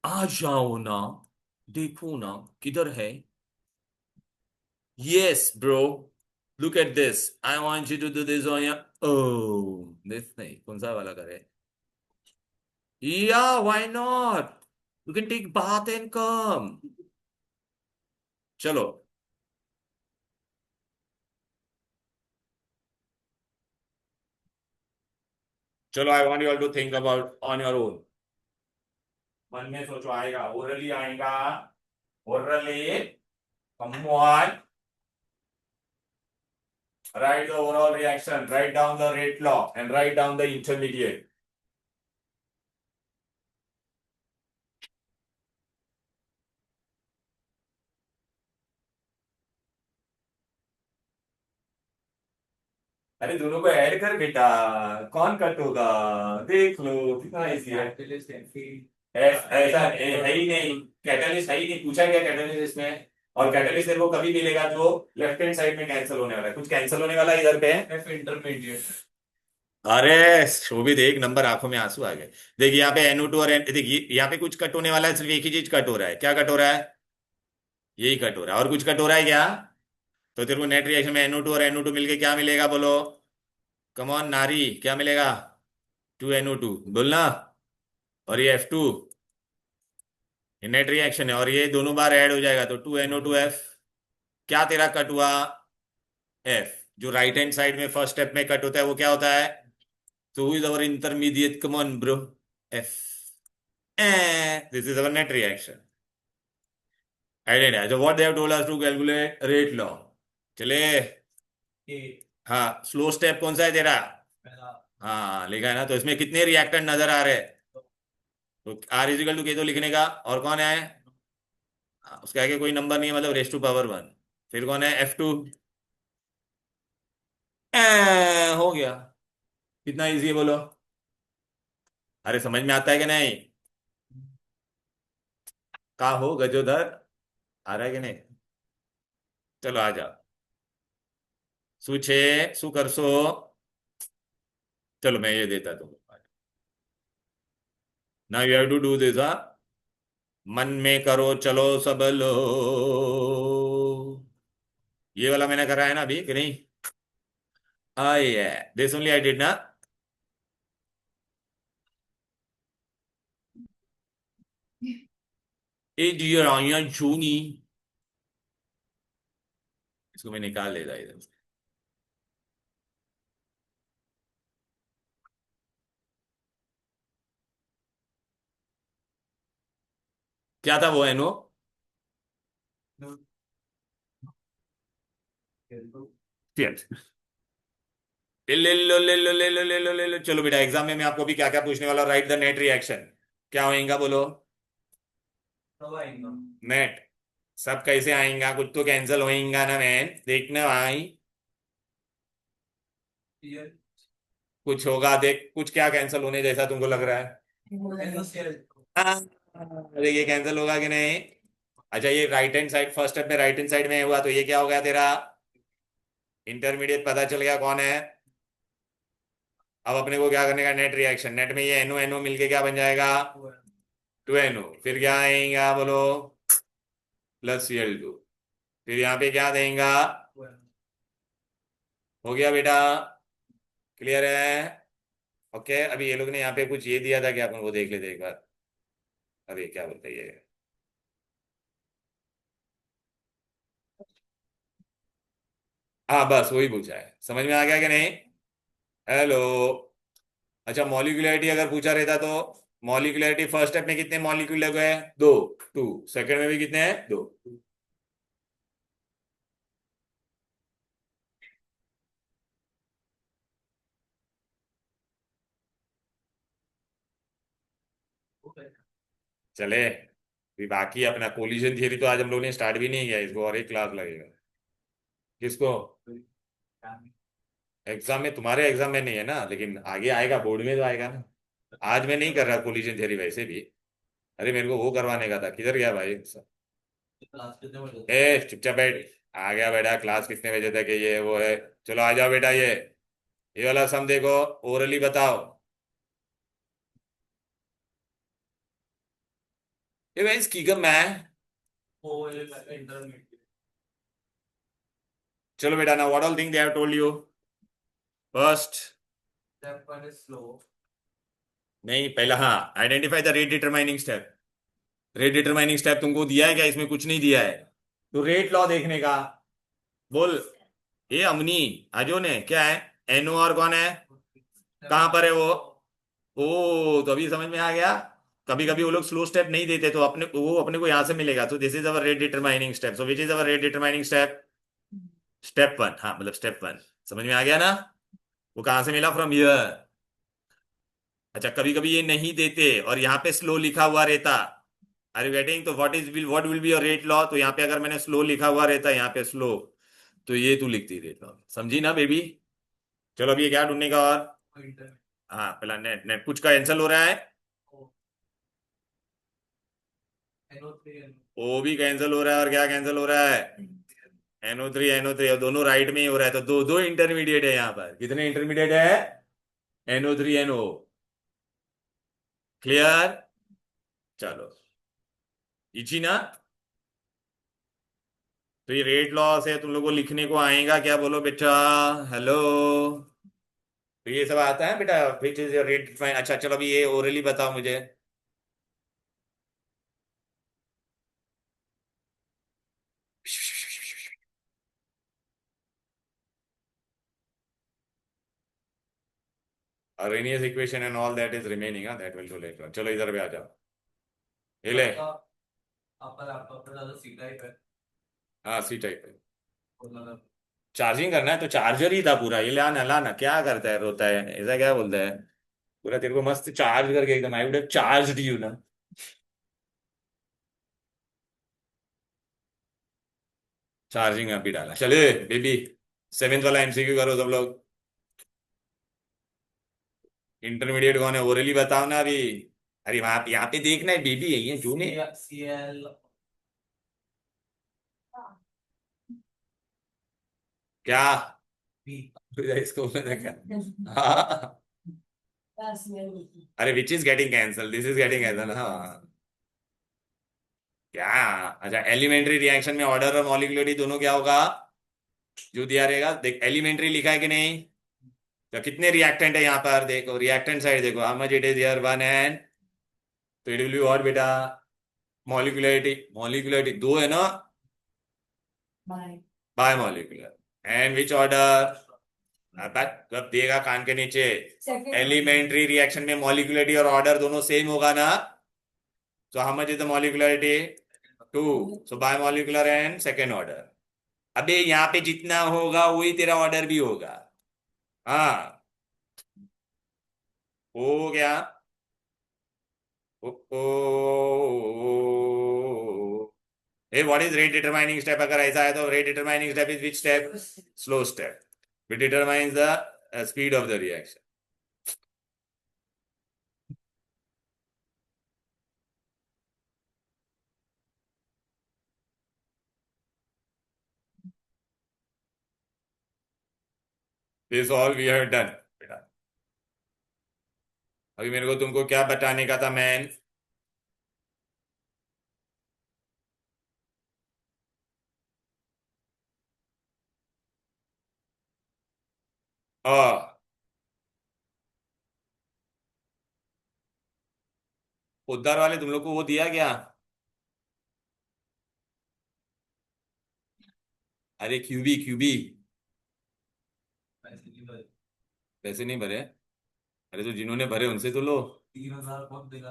आ जाओ ना. देखो ना किधर है. Yes, bro. Look at this. I want you to do this on your. Oh, this नहीं. कौन सा वाला करे? Yeah, why not? You can take bath and come. चलो. चलो, I want you all to think about on your own. मन में सोचो. आएगा ओरली आएगा. Orally. Come on. Write the overall reaction, write down the rate law, and write down the intermediate. अरे दोनों को ऐड कर बेटा. कौन कट होगा? देख लो कितना इजी है. है ही नहीं. कैटलिस्ट है ही नहीं. पूछा गया कैटलिस्ट इसमें. और कैटलिस्ट तेरे को कभी मिलेगा जो लेफ्ट हैंड साइड में कैंसिल होने वाला है. कुछ कैंसिल होने वाला है इधर पे. F intermediate. अरे शोभित, एक नंबर आंखों में आंसू आ गए. देखिए यहाँ पे NO2 और देखिए यहाँ पे कुछ कट होने वाला है. सिर्फ एक ही चीज कट हो रहा है. क्या कट हो रहा है? यही कट हो रहा है. और कुछ कट हो रहा है क्या? तो तेरे को नेट रिएक्शन में NO2 और NO2 मिलके क्या मिलेगा? बोलो. कम ऑन नारी, क्या मिलेगा? 2NO2 बोलना. और ये F2 ये नेट रिएक्शन है. और ये दोनों बार ऐड हो जाएगा तो 2NO2F. क्या तेरा कट हुआ? F. जो राइट हैंड साइड में फर्स्ट स्टेप में कट होता है वो क्या होता है? So who is our intermediate? Come on, bro. F. This is our net reaction. Identify. So what they have told us to calculate rate law. चले. A. हाँ, स्लो स्टेप कौन सा है तेरा? पहला. हाँ, लिखा है ना. तो इसमें कितने रिएक्टेंट नजर आ रहे हैं? तो R इजिकल टू के तो लिखने का. और कौन है? उसके आगे कोई नंबर नहीं है, मतलब रेस टू पावर 1. फिर कौन है? F2. हो गया. कितना इजी है बोलो. अरे समझ में आता है कि नहीं? का हो गजोधर. आ रहा है कि नहीं? चलो आ जाओ. શું છે? શું કરશો? चलो मैं ये देता तुमको. Now you have to do this. मन में करो चलो सब लोग. ये वाला मैंने करा है ना अभी कि नहीं? आई दिस ओनली आई डिड ना. ए डियर आया जूनी. इसको मैं निकाल लेता इधर से. क्या था वो? एनो. ले लो ले लो ले लो ले लो ले लो. चलो बेटा, एग्जाम में मैं आपको भी क्या क्या पूछने वाला. Right the net reaction. क्या होएगा बोलो. कब आएगा? नेट. सब कैसे आएगा? कुछ तो कैंसिल होएगा ना मैन. देखना भाई. Year. कुछ होगा देख. कुछ क्या कैंसिल होने जैसा तुमको लग रहा है? NOCL. ये कैंसिल होगा कि नहीं? अच्छा, ये right hand side first step में राइट हैंड साइड में हुआ तो ये क्या हो गया तेरा? इंटरमीडिएट. पता चल गया कौन है. अब अपने को क्या करने का? Net reaction. नेट में ये NO NO मिलके क्या बन जाएगा? 2NO. फिर क्या आएगा बोलो? Plus Cl2. फिर यहाँ पे क्या देगा? हो गया बेटा. क्लियर है? ओके. अभी ये लोग ने यहाँ पे कुछ ये दिया था क्या? अपन वो देख लेते एक बार. अरे क्या बोलते हैं ये? हाँ बस वही पूछा है, समझ में आ गया कि नहीं? हेलो। अच्छा मॉलिक्यूलरिटी अगर पूछा रहता तो मॉलिक्यूलरिटी फर्स्ट स्टेप में कितने मॉलिक्यूल लगे हैं? दो। टू। सेकंड में भी कितने हैं? दो। चले भी बाकी अपना कोलिजन थियरी तो आज हम लोग ने स्टार्ट भी नहीं किया, इसको और एक क्लास लगेगा। किसको? एग्जाम में? तुम्हारे एग्जाम में नहीं है ना, लेकिन आगे आएगा, बोर्ड में तो आएगा ना। आज मैं नहीं कर रहा कोलिजन थियरी वैसे भी। अरे मेरे को वो करवाने का था, किधर गया भाई? ए चुपचाप बैठ। आ गया बेटा, क्लास कितने बजे तक है? ये वो है। चलो आ जाओ बेटा, ये वाला सम देखो, ओरली बताओ। ये भाई इसकी कम मैं। चलो बेटा ना, what all thing they have told you? First. नहीं पहला, हाँ, identify the rate determining step. Rate determining step तुमको दिया है क्या? इसमें कुछ नहीं दिया है। तो रेट लॉ देखने का। बोल। ये अमनी आजो ने क्या है? एनओ और कौन है? कहाँ पर है वो? ओ तो अभी समझ में आ गया। कभी कभी वो लोग स्लो स्टेप नहीं देते, तो अपने को यहां से मिलेगा। तो this is our rate determining step. So which is our rate determining step? Step one, हाँ मतलब स्टेप वन। समझ में आ गया ना? वो कहां से मिला? From here. अच्छा कभी कभी ये नहीं देते और यहाँ पे स्लो लिखा हुआ रहता। Are you getting? तो what will be your rate law? तो यहाँ पे अगर मैंने स्लो लिखा हुआ रहता, यहाँ पे स्लो, तो ये तू लिखती रेट लॉ। समझी ना बेबी? चलो अभी ये क्या ढूंढने का और? हाँ पहला नेट नेट कुछ का कैंसिल हो रहा है। ओ भी कैंसिल हो रहा है, और क्या कैंसिल हो रहा है? NO3 और दोनों राइट में ही हो रहा है, तो दो दो इंटरमीडिएट है यहाँ पर। कितने इंटरमीडिएट है? NO3 NO। क्लियर? चलो इची ना। तो ये रेट लॉ से तुम लोग को लिखने को आएगा क्या? बोलो बेटा। हेलो। तो ये सब आता है बेटा, which is your rate define. अच्छा चलो अभी ये ओरली बताओ मुझे। Arrhenius equation and all that is remaining, that will do later on. चलो इधर पे आ जाओ। ये ले। हाँ सी टाइप है। चार्जिंग करना है तो चार्जर ही था पूरा, ये लाना लाना क्या करता है, रोता है ऐसा क्या बोलता है? पूरा तेरे को मस्त चार्ज करके एकदम, I would have charged you ना। चार्जिंग अभी डाला, चले बेबी। सेवेंथ वाला MCQ करो सब लोग। इंटरमीडिएट कौन है? ओरली बताओ ना अभी। अरे वहां यहाँ पे देखना है बेबी, है ये जो ने। क्या? इसको बोला क्या? हाँ। That's me. अरे which is getting cancel, this is getting cancel, हाँ। क्या? अच्छा एलिमेंट्री रिएक्शन में ऑर्डर और मॉलिक्यूलरिटी दोनों क्या होगा? जो दिया रहेगा देख, एलिमेंट्री लिखा है कि नहीं? तो कितने रिएक्टेंट है यहाँ पर? देखो रिएक्टेंट साइड देखो, how much it is here, one and. तो इट विल बी व्हाट बेटा? मॉलिक्यूलरिटी, मॉलिक्यूलरिटी दो है ना? Bye. Bimolecular and which order? कब देगा कान के नीचे। Second. एलिमेंट्री रिएक्शन में मॉलिक्यूलरिटी और ऑर्डर दोनों सेम होगा ना? So how much is the molecularity? Two. So bimolecular and second order. अबे यहाँ पे जितना होगा वही तेरा ऑर्डर भी होगा। हाँ। हो गया। Oh, a what is rate determining step? अगर ऐसा है तो rate determining step is which step? Slow step. Which determines the speed of the reaction. This all we have done बेटा। अभी मेरे को तुमको क्या बताने का था मैन? आ उद्धार वाले तुम लोग को वो दिया क्या? अरे क्यूबी क्यूबी। पैसे नहीं भरे? अरे तो जिन्होंने भरे उनसे तो लो। 3,000 कौन देगा?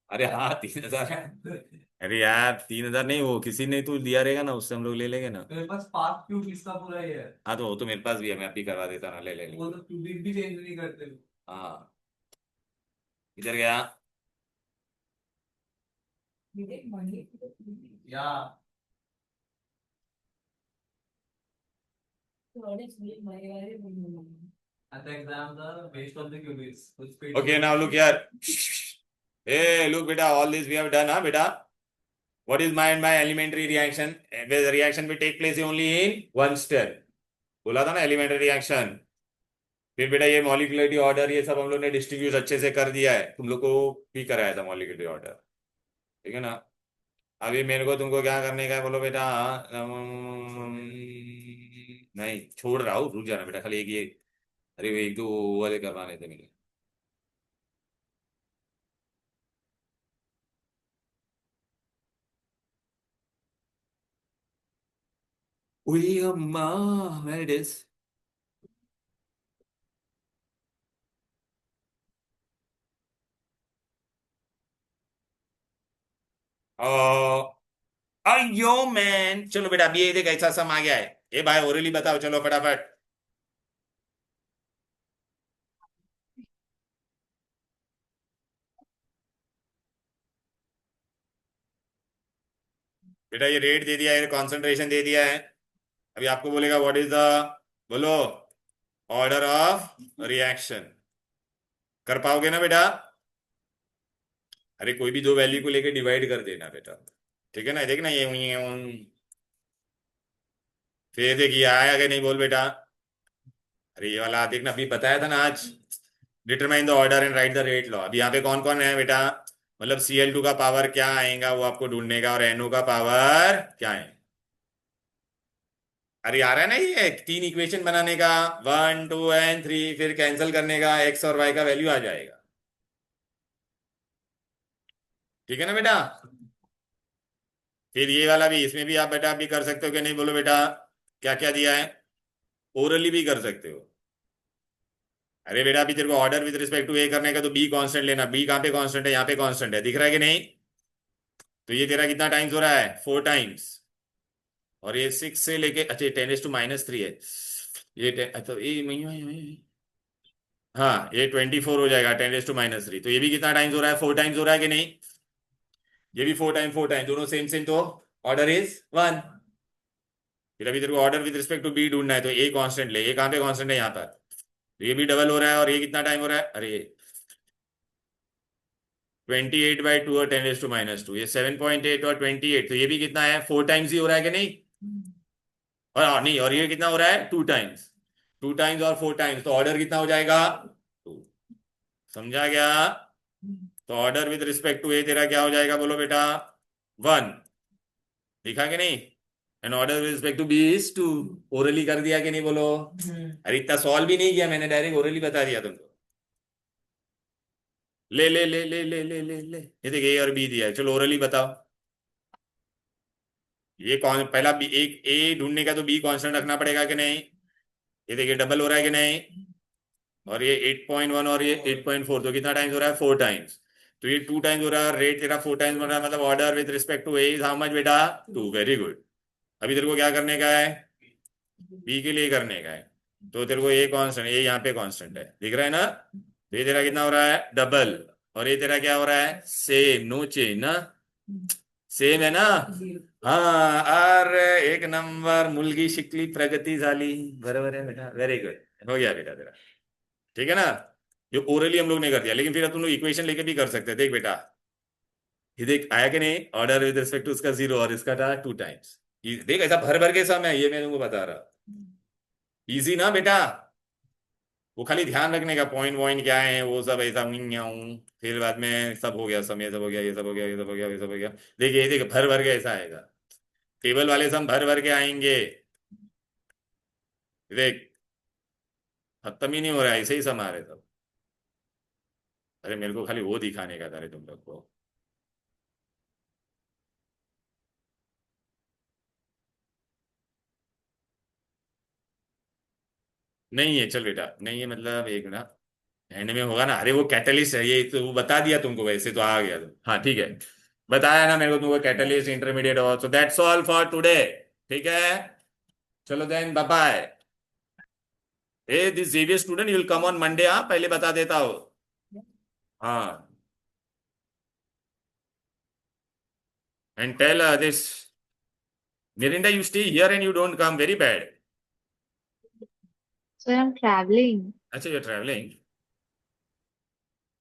अरे हाँ, 3,000। अरे यार 3,000 नहीं, वो किसी ने तो दिया रहेगा ना, उससे हम लोग ले लेंगे ना। मेरे पास पार्ट ट्यूब इसका पूरा ही है। हाँ तो वो तो मेरे पास भी है, मैं अभी करवा देता ना, ले ले ले। वो तो ट्यूब भी चेंज नहीं करते। हाँ। इधर गया। ये मंडे या थोड़े स्लीप मरे वाले नहीं and the exams are based on the qubits. Which paid Okay, now look here. Hey, look, beta, all this we have done, huh, beta? What is meant by elementary reaction? Where the reaction will take place only in one step. बोला था ना एलिमेंट्री रिएक्शन। फिर बेटा ये मॉलिक्यूलरिटी ऑर्डर ये सब हम लोग ने डिस्ट्रीब्यूट अच्छे से कर दिया है, तुम लोग को भी कराया था मॉलिक्यूलरिटी ऑर्डर। ठीक है ना। अभी मेरे को तुमको क्या करने का है बोलो बेटा? नहीं छोड़ रहा हूँ, रुक जाना बेटा, खाली एक ये, अरे वो एक दो वाले करवाने थे मुझे। ओए अम्मा, where it is? अयो मैन, चलो बेटा अभी ये देख ऐसा सम आ गया है। ए भाई ओरली बताओ, चलो फटाफट। बेटा ये रेट दे दिया है, कॉन्सेंट्रेशन दे दिया है। अभी आपको बोलेगा व्हाट इज द, बोलो, ऑर्डर ऑफ रिएक्शन। कर पाओगे ना बेटा? अरे कोई भी दो वैल्यू को लेके डिवाइड कर देना बेटा। ठीक है ना, देखना ये फिर देखिए आया कि नहीं, बोल बेटा। अरे ये वाला देखना, अभी बताया था ना आज, determine the order and right the rate law. अभी यहाँ पे कौन कौन है बेटा? मतलब Cl2 का पावर क्या आएगा वो आपको ढूंढने का, और NO का पावर क्या है। अरे आ रहा है ना ये तीन इक्वेशन बनाने का, 1 2 एंड 3, फिर कैंसिल करने का, एक्स और वाई का वैल्यू आ जाएगा। ठीक है ना बेटा। फिर ये वाला भी, इसमें भी आप बेटा अभी कर सकते हो कि नहीं, बोलो बेटा। क्या क्या दिया है? ओरली भी कर सकते हो। अरे बेटा अभी तेरे को ऑर्डर विद रिस्पेक्ट टू ए करने का, तो बी कांस्टेंट लेना। बी कहाँ पे कांस्टेंट है? यहाँ पे कांस्टेंट है, दिख रहा है कि नहीं? तो ये तेरा कितना टाइम्स हो रहा है? 4 टाइम्स। और ये 6 से लेके, अच्छा 10⁻³ है। ये तो ये, हाँ ये 24 हो जाएगा 10⁻³ तो ये भी कितना टाइम्स हो रहा है? 4 टाइम्स हो रहा है कि नहीं? ये भी 4 टाइम 4 टाइम, दोनों सेम सेम, तो ऑर्डर इज 1। फिर अभी तेरे को order with respect to B ढूंढना है, तो ए कांस्टेंट ले। ए कहाँ पे कांस्टेंट है? यहाँ पर। तो ये भी डबल हो रहा है, और ये कितना टाइम हो रहा है? अरे 28/2 और 10⁻², ये 7.8 और 28, तो ये भी कितना है? 4 टाइम्स ही हो रहा है कि नहीं? और नहीं, और ये कितना हो रहा है? 2 टाइम्स। 2 टाइम्स और 4 टाइम्स, तो ऑर्डर कितना हो जाएगा? 2। समझा गया? तो ऑर्डर विद रिस्पेक्ट टू ए तेरा क्या हो जाएगा, बोलो बेटा? 1। लिखा कि नहीं? And order with respect to B is 2। Orally कर दिया कि नहीं, बोलो? अरे इतना सॉल्व भी नहीं किया मैंने, डायरेक्ट ओरली बता दिया तुमको। ले ले ले ले ले ले ले ले, ये देखिए ए और बी दिया है, चलो ओरली बताओ। ये कौन पहला बी, एक ए ढूंढने का तो बी कांस्टेंट रखना पड़ेगा कि नहीं? ये देखिए डबल हो रहा है कि नहीं? और ये 8.1 और ये 8.4, तो कितना टाइम्स हो रहा है? 4 टाइम्स। तो ये 2 टाइम्स हो रहा है, रेट तेरा 4 टाइम्स बन रहा है, मतलब order with respect to A is how much बेटा? 2। Very good. अभी तेरे को क्या करने का है? बी के लिए करने का है। तो तेरे को ए कांस्टेंट, ये यहाँ पे कांस्टेंट है, दिख रहा है ना? तो ये तेरा कितना हो रहा है? डबल। और ये तेरा क्या हो रहा है? सेम, नो चेंज ना, सेम है ना? हाँ, अरे एक नंबर, मुलगी शिकली प्रगति झाली। बरोबर है बेटा, वेरी गुड, हो गया बेटा तेरा। ठीक है ना। ये ओरली हम लोग ने कर दिया, लेकिन फिर अब तुम लोग इक्वेशन लेके भी कर सकते हैं। देख बेटा, ये देख आया कि नहीं? ऑर्डर विद रिस्पेक्ट टू उसका 0 और इसका था 2 टाइम्स। देख ऐसा भर भर के सम है, ये मैं तुमको बता रहा। इजी ना बेटा? वो खाली ध्यान रखने का, पॉइंट वॉइंट क्या है वो सब ऐसा हूँ, फिर बाद में सब हो गया, सम ये सब हो गया, ये सब हो गया, ये सब हो गया, ये सब हो गया। देखिए ये देख भर भर के ऐसा आएगा, टेबल वाले सम भर भर के आएंगे। देख खत्म ही नहीं हो रहा है, ऐसे ही सम आ रहे सब। अरे मेरे को खाली वो दिखाने का था रे तुम लोग को। नहीं है, चल बेटा, नहीं है मतलब एक ना एंड में होगा ना। अरे वो कैटलिस्ट है, ये तो वो बता दिया तुमको, वैसे तो आ गया तुम। हाँ ठीक है, बताया ना मेरे को तुमको, कैटलिस्ट इंटरमीडिएट और so that's all for today. ठीक है, चलो देन, बाय बाय। ए this Xavier student you will come on Monday, हाँ पहले बता देता हो। हाँ, and tell this Mirinda, you stay here and you don't come, very bad. So I'm traveling. अच्छा, you're traveling.